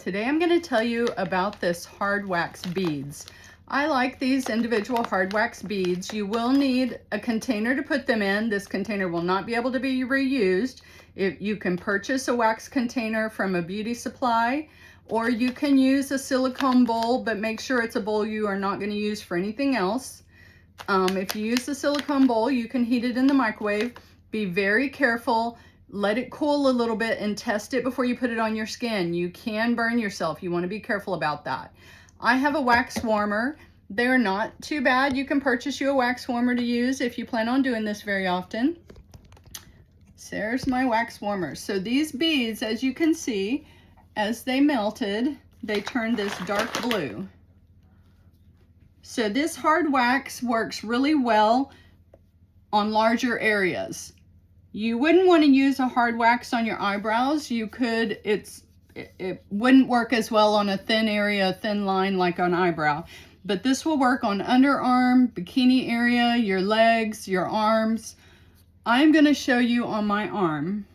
Today I'm going to tell you about this hard wax beads. I like these individual hard wax beads. You will need a container to put them in. This container will not be able to be reused. You can purchase a wax container from a beauty supply, or you can use a silicone bowl, but make sure it's a bowl you are not going to use for anything else. If you use the silicone bowl, you can heat it in the microwave. Be very careful. Let it cool a little bit and test it before you put it on your skin. You can burn yourself. You want to be careful about that. I have a wax warmer. They're not too bad. You can purchase you a wax warmer to use if you plan on doing this very often. So there's my wax warmer. So these beads, as you can see, as they melted, they turned this dark blue. So this hard wax works really well on larger areas. You wouldn't want to use a hard wax on your eyebrows. You could, it wouldn't work as well on a thin area, a thin line like on eyebrow. But this will work on underarm, bikini area, your legs, your arms. I'm going to show you on my arm.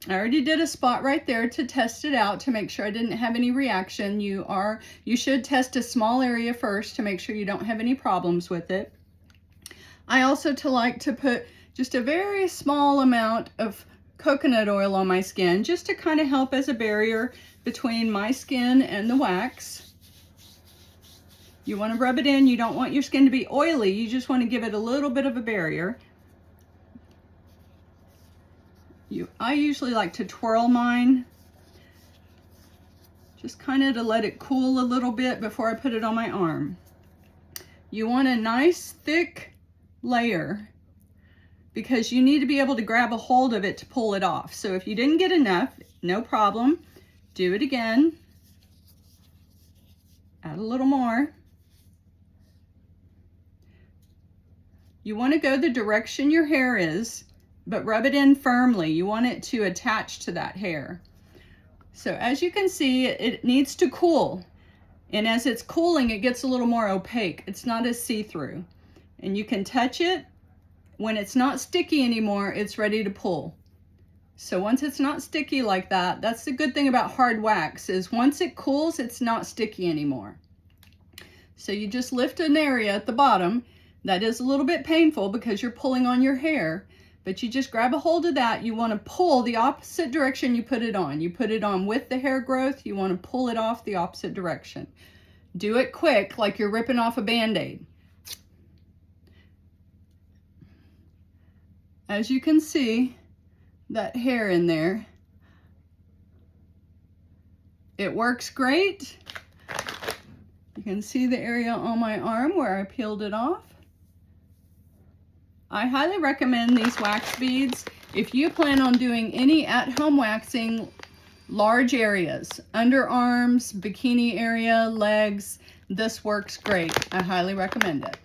I already did a spot right there to test it out to make sure I didn't have any reaction. You should test a small area first to make sure you don't have any problems with it. I also like to put just a very small amount of coconut oil on my skin, just to kind of help as a barrier between my skin and the wax. You want to rub it in. You don't want your skin to be oily. You just want to give it a little bit of a barrier. I usually like to twirl mine, just kind of to let it cool a little bit before I put it on my arm. You want a nice thick layer, because you need to be able to grab a hold of it to pull it off. So if you didn't get enough, no problem. Do it again. Add a little more. You want to go the direction your hair is, but rub it in firmly. You want it to attach to that hair. So as you can see, it needs to cool. And as it's cooling, it gets a little more opaque. It's not as see-through. And you can touch it. When it's not sticky anymore, it's ready to pull. So once it's not sticky like that, that's the good thing about hard wax, is once it cools, it's not sticky anymore. So you just lift an area at the bottom. That is a little bit painful because you're pulling on your hair, but you just grab a hold of that. You want to pull the opposite direction you put it on. You put it on with the hair growth. You want to pull it off the opposite direction. Do it quick, like you're ripping off a Band-Aid. As you can see, that hair in there, it works great. You can see the area on my arm where I peeled it off. I highly recommend these wax beads if you plan on doing any at-home waxing, large areas, underarms, bikini area, legs. This works great. I highly recommend it.